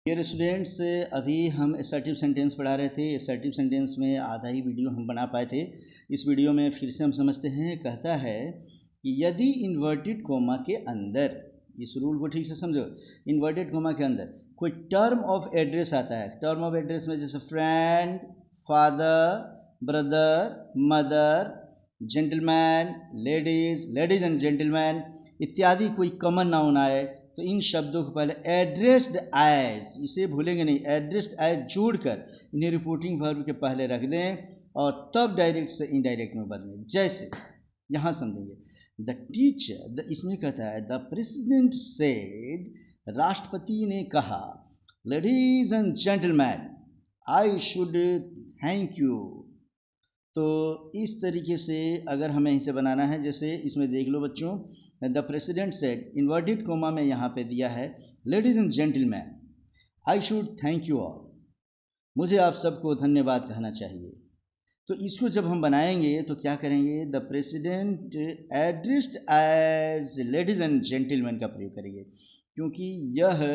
Dear students, अभी हम assertive sentence पढ़ा रहे थे। असर्टिव सेंटेंस में आधा ही वीडियो हम बना पाए थे। इस वीडियो में फिर से हम समझते हैं। कहता है कि यदि इन्वर्टेड कोमा के अंदर, इस रूल को ठीक से समझो, इन्वर्टेड कोमा के अंदर कोई टर्म ऑफ एड्रेस आता है। टर्म ऑफ एड्रेस में जैसे friend, father, brother, mother, gentleman, ladies, ladies and gentleman इत्यादि कोई कॉमन नाउन आए तो इन शब्दों को पहले एड्रेस्ड एज, इसे भूलेंगे नहीं, एड्रेस्ड एज जोड़कर इन्हें रिपोर्टिंग वर्ब के पहले रख दें और तब डायरेक्ट से इनडायरेक्ट में बदलें। जैसे यहाँ समझेंगे, द टीचर, इसमें कहता है द प्रेसिडेंट सेड, राष्ट्रपति ने कहा, ladies and gentleman I should thank you. तो इस तरीके से अगर हमें इसे बनाना है, जैसे इसमें देख लो बच्चों, the president said, inverted coma में यहाँ पे दिया है ladies and gentleman I should thank you all, मुझे आप सबको धन्यवाद कहना चाहिए। तो इसको जब हम बनाएंगे तो क्या करेंगे, the president addressed as ladies and gentleman का प्रयोग करेंगे, क्योंकि यह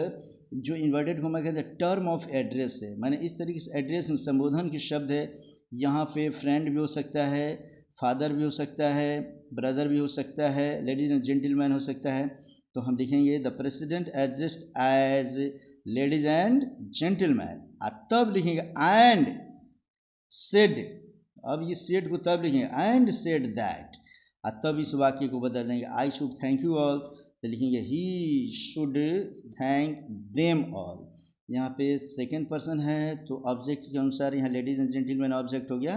जो इन्वर्टेड कोमा का टर्म ऑफ एड्रेस है, माने इस तरीके से एड्रेस संबोधन के शब्द है। यहाँ पे फ्रेंड भी हो सकता है, फादर भी हो सकता है, ब्रदर भी हो सकता है, लेडीज एंड जेंटलमैन हो सकता है। तो हम लिखेंगे the president addressed as ladies and gentleman, तब लिखेंगे एंड सेड, अब ये सेड को तब लिखेंगे एंड सेड दैट, तब इस वाक्य को बदल देंगे I should thank you all, तो लिखेंगे he should thank them all. यहाँ पे सेकेंड पर्सन है तो ऑब्जेक्ट के अनुसार यहाँ लेडीज एंड जेंटलमैन ऑब्जेक्ट हो गया,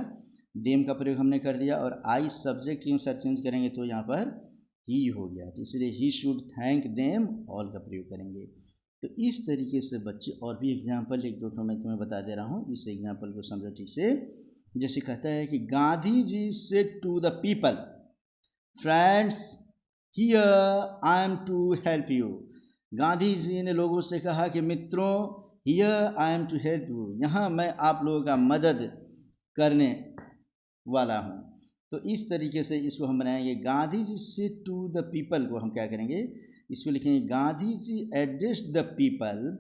देम का प्रयोग हमने कर दिया, और आई सब्जेक्ट के अनुसार चेंज करेंगे तो यहाँ पर ही हो गया, तो इसलिए he should thank them all का प्रयोग करेंगे। तो इस तरीके से बच्चे, और भी एग्जाम्पल एक दो ठो मैं तुम्हें बता दे रहा हूँ, इस एग्जाम्पल को समझो ठीक से। जैसे कहता है कि Gandhi ji said to the people, friends here I am to help you. Gandhi ji ने लोगों से कहा कि मित्रों, here I am to help you, यहाँ मैं आप लोगों का मदद करने वाला हूँ। तो इस तरीके से इसको हम बनाएंगे, Gandhi ji said to the people को हम क्या करेंगे, इसको लिखेंगे Gandhi ji addressed the people,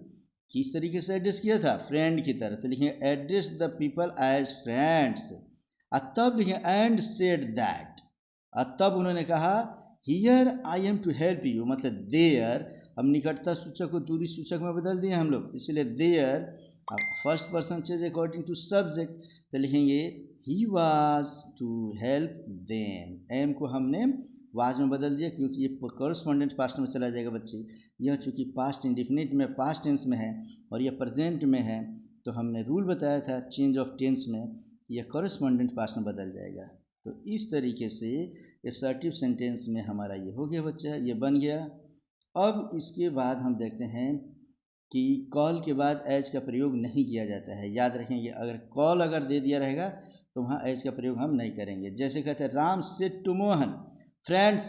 किस तरीके से एड्रेस किया था, फ्रेंड की तरह, तो लिखेंगे address the people as friends, तब लिखेंगे एंड सेड दैट, तब उन्होंने कहा here I am to help you, मतलब देयर, अब निकटता सूचक को दूरी सूचक में बदल दिए हम लोग, इसलिए there first person change according to subject, तो लिखेंगे he was to help them, am को हमने वाज में बदल दिया क्योंकि ये कॉरस्पॉन्डेंट पास्ट में चला जाएगा बच्चे। यह चूँकि पास्ट इंडिफिनिट में पास्ट टेंस में है और यह प्रेजेंट में है, तो हमने रूल बताया था चेंज ऑफ टेंस में, यह कॉरस्पॉन्डेंट पास्ट में बदल जाएगा। तो इस तरीके से असर्टिव सेंटेंस में हमारा ये हो गया बच्चा, ये बन गया। अब इसके बाद हम देखते हैं कि कॉल के बाद एज का प्रयोग नहीं किया जाता है। याद रखेंगे, अगर कॉल अगर दे दिया रहेगा तो वहाँ एज का प्रयोग हम नहीं करेंगे। जैसे कहते हैं Ram said to Mohan, friends,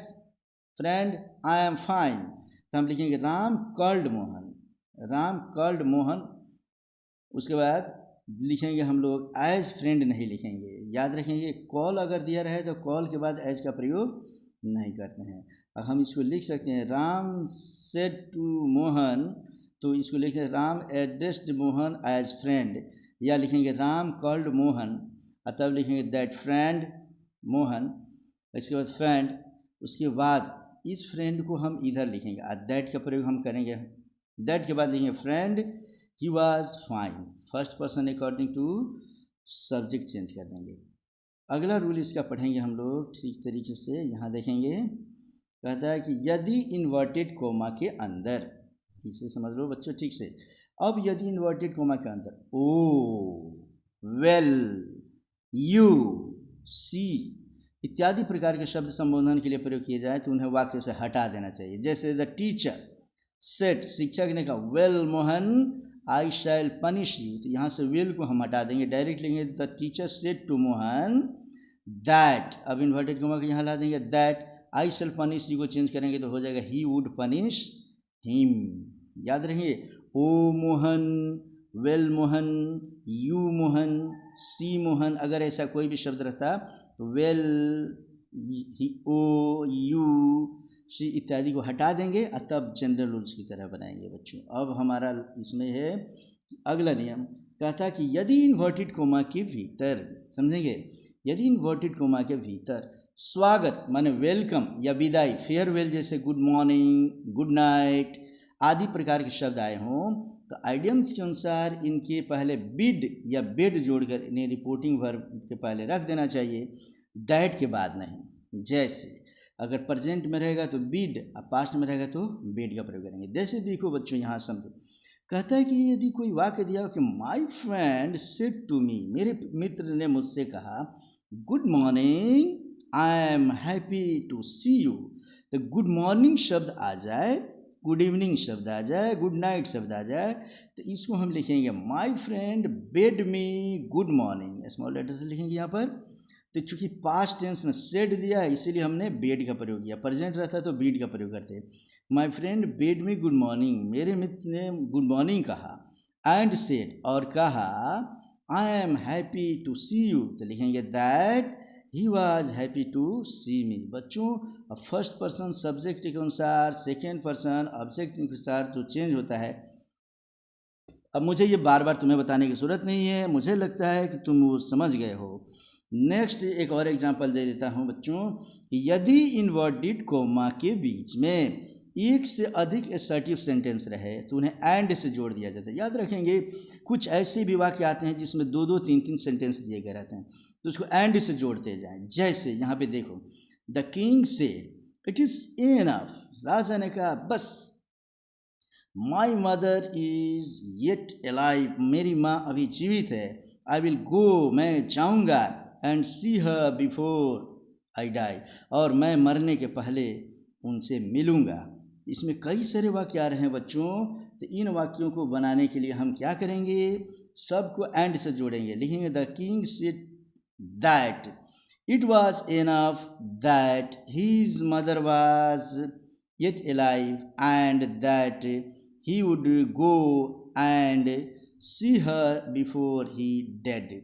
friend I am fine, तो हम लिखेंगे राम कॉल्ड मोहन, राम कॉल्ड मोहन। उसके बाद लिखेंगे हम लोग एज फ्रेंड नहीं लिखेंगे। याद रखेंगे, कॉल अगर दिया रहे तो कॉल के बाद एज का प्रयोग नहीं करते हैं। अब हम इसको लिख सकते हैं राम सेड टू मोहन, तो इसको लिखेंगे Ram addressed Mohan as friend, या लिखेंगे राम कॉल्ड मोहन, तब लिखेंगे दैट फ्रेंड मोहन, इसके बाद फ्रेंड, उसके बाद इस फ्रेंड को हम इधर लिखेंगे, दैट का प्रयोग हम करेंगे, दैट के बाद लिखेंगे friend he was fine, first person according to subject change कर देंगे। अगला रूल इसका पढ़ेंगे हम लोग ठीक तरीके से। यहाँ देखेंगे, कहता है कि यदि इन्वर्टेड कोमा के अंदर, इसे समझ लो बच्चों ठीक से। अब यदि इन्वर्टेड कोमा के अंदर ओ, वेल, यू, सी इत्यादि प्रकार के शब्द संबोधन के लिए प्रयोग किए जाए तो उन्हें वाक्य से हटा देना चाहिए। जैसे द टीचर सेट, शिक्षक ने कहा, well Mohan I shall punish you, तो यहाँ से विल को हम हटा देंगे, डायरेक्ट लेंगे the teacher said to Mohan that, अब इन्वर्टेड कोमा को यहाँ ला देंगे that, I shall punish you को चेंज करेंगे तो हो जाएगा ही वुड पनिश हिम। याद रखेंगे, ओ मोहन, वेल मोहन, यू मोहन, सी मोहन, अगर ऐसा कोई भी शब्द रहता तो वेल, ओ, यू, सी इत्यादि को हटा देंगे और तब जनरल रूल्स की तरह बनाएंगे बच्चों। अब हमारा इसमें है अगला नियम, कहता कि यदि इन्वर्टेड कोमा के भीतर, समझेंगे, यदि इन्वर्टेड कोमा के भीतर स्वागत माने वेलकम या विदाई, फेयरवेल जैसे गुड मॉर्निंग, गुड नाइट आदि प्रकार के शब्द आए हों तो आइडियम्स के अनुसार इनके पहले बिड या बेड जोड़कर इन्हें रिपोर्टिंग वर्ब के पहले रख देना चाहिए, दैट के बाद नहीं। जैसे अगर प्रेजेंट में रहेगा तो बिड और पास्ट में रहेगा तो बेड का प्रयोग करेंगे। जैसे देखो बच्चों यहाँ समझो, कहता है कि यदि कोई वाक्य दिया हो कि my friend said to me, मेरे मित्र ने मुझसे कहा good morning, I am happy to see you, तो गुड मॉर्निंग शब्द आ जाए, गुड इवनिंग शब्द आ जाए, गुड नाइट शब्द आ जाए, तो इसको हम लिखेंगे my friend bade me good morning, small letter से लिखेंगे यहाँ पर। तो चूंकि पास्ट टेंस में सेड दिया है इसीलिए हमने बेड का प्रयोग किया, प्रेजेंट रहता है तो बीड का प्रयोग करते हैं। My friend bade me good morning, मेरे मित्र ने गुड मॉर्निंग कहा, एंड सेड और कहा I am happy to see you, तो लिखेंगे that he was happy to see me. बच्चों अब फर्स्ट पर्सन सब्जेक्ट के अनुसार, सेकेंड पर्सन ऑब्जेक्ट के अनुसार जो चेंज होता है, अब मुझे ये बार बार तुम्हें बताने की ज़रूरत नहीं है, मुझे लगता है कि तुम वो समझ गए हो। नेक्स्ट एक और एग्जांपल दे देता हूँ बच्चों, यदि इन्वर्टेड कोमा के बीच में एक से अधिक असर्टिव सेंटेंस रहे तो उन्हें एंड से जोड़ दिया जाता है। याद रखेंगे कुछ ऐसे भी वाक्य आते हैं जिसमें दो दो तीन तीन सेंटेंस दिए गए रहते हैं तो उसको एंड से जोड़ते जाएं। जैसे यहाँ पे देखो, the king said it is enough, राजा ने कहा बस, my mother is yet alive, मेरी माँ अभी जीवित है, आई विल गो, मैं जाऊँगा, and see her before I die, और मैं मरने के पहले उनसे मिलूँगा। इसमें कई सारे वाक्य आ रहे हैं बच्चों, तो इन वाक्यों को बनाने के लिए हम क्या करेंगे, सबको एंड से जोड़ेंगे, लिखेंगे the king said that it was enough that his mother was yet alive and that he would go and see her before he died।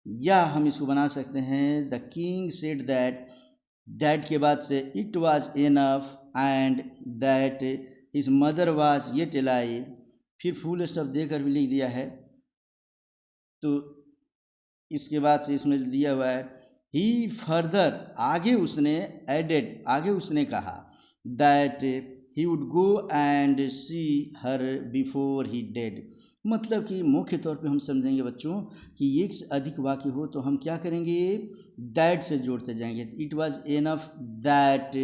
या हम इसको बना सकते हैं द किंग सेड दैट के बाद से it was enough and that his mother was yet alive, फिर फुल स्टॉप देकर भी लिख दिया है। तो इसके बाद से इसमें दिया हुआ है ही फर्दर, आगे उसने एडेड, आगे उसने कहा that he would go and see her before he dead. मतलब कि मुख्य तौर पे हम समझेंगे बच्चों कि एक से अधिक वाक्य हो तो हम क्या करेंगे, दैट से जोड़ते जाएंगे। इट वाज एनफ दैट,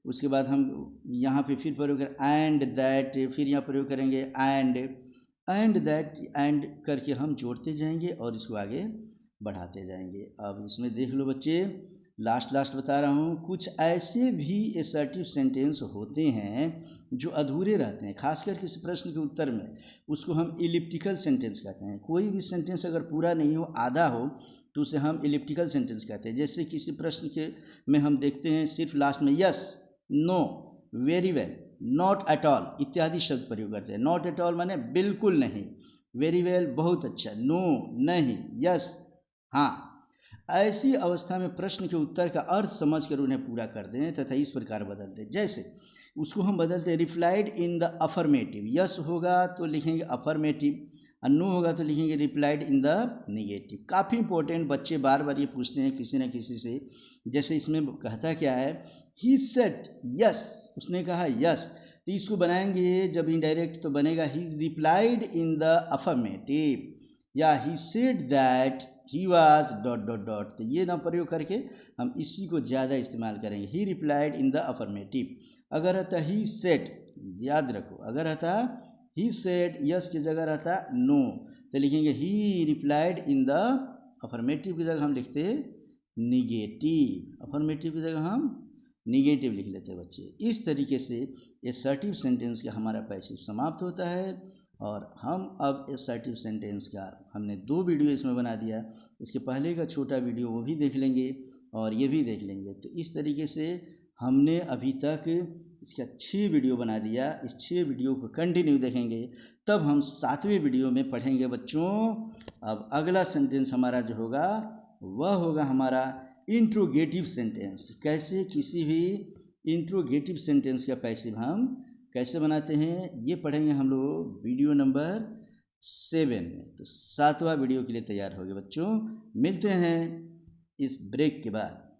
उसके बाद हम यहाँ पे फिर प्रयोग करें एंड दैट, फिर यहाँ प्रयोग करेंगे एंड दैट, एंड करके हम जोड़ते जाएंगे और इसको आगे बढ़ाते जाएंगे। अब इसमें देख लो बच्चे, लास्ट बता रहा हूँ, कुछ ऐसे भी असर्टिव सेंटेंस होते हैं जो अधूरे रहते हैं, खासकर किसी प्रश्न के उत्तर में, उसको हम इलिप्टिकल सेंटेंस कहते हैं। कोई भी सेंटेंस अगर पूरा नहीं हो, आधा हो, तो उसे हम इलिप्टिकल सेंटेंस कहते हैं। जैसे किसी प्रश्न के में हम देखते हैं सिर्फ लास्ट में yes, no, very well, not at all इत्यादि शब्द प्रयोग करते हैं। नॉट एट ऑल माने बिल्कुल नहीं, वेरी वेल बहुत अच्छा, नो नहीं, यस हाँ। ऐसी अवस्था में प्रश्न के उत्तर का अर्थ समझकर उन्हें पूरा कर दें तथा इस प्रकार बदल दें। जैसे उसको हम बदलते हैं replied in the affirmative, yes होगा तो लिखेंगे अफर्मेटिव, और नो होगा तो लिखेंगे रिप्लाइड इन द निगेटिव। काफ़ी इंपॉर्टेंट, बच्चे बार बार ये पूछते हैं किसी न किसी से। जैसे इसमें कहता क्या है, ही सेड यस, उसने कहा यस, तो इसको बनाएंगे जब इनडायरेक्ट तो बनेगा he replied in the affirmative, या he said that he was dot dot dot, तो ये ना प्रयोग करके हम इसी को ज़्यादा इस्तेमाल करेंगे, ही रिप्लाइड इन द अफर्मेटिव। अगर रहता ही सेड, याद रखो, अगर रहता ही सेड यस की जगह रहता नो, तो लिखेंगे ही रिप्लाइड इन द अफर्मेटिव की जगह हम लिखते निगेटिव, अफर्मेटिव की जगह हम निगेटिव लिख लेते हैं बच्चे। इस तरीके से असर्टिव सेंटेंस का हमारा पैसिव समाप्त होता है। और हम अब असर्टिव सेंटेंस का हमने 2 वीडियो इसमें बना दिया, इसके पहले का छोटा वीडियो वो भी देख लेंगे और ये भी देख लेंगे। तो इस तरीके से हमने अभी तक इसका 6 वीडियो बना दिया। इस 6 वीडियो को कंटिन्यू देखेंगे, तब हम 7वें वीडियो में पढ़ेंगे बच्चों। अब अगला सेंटेंस हमारा जो होगा वह होगा हमारा इंट्रोगेटिव सेंटेंस। कैसे किसी भी इंट्रोगेटिव सेंटेंस का पैसिव हम कैसे बनाते हैं, ये पढ़ेंगे हम लोग वीडियो नंबर 7 में। तो 7वां वीडियो के लिए तैयार हो गए बच्चों। मिलते हैं इस ब्रेक के बाद।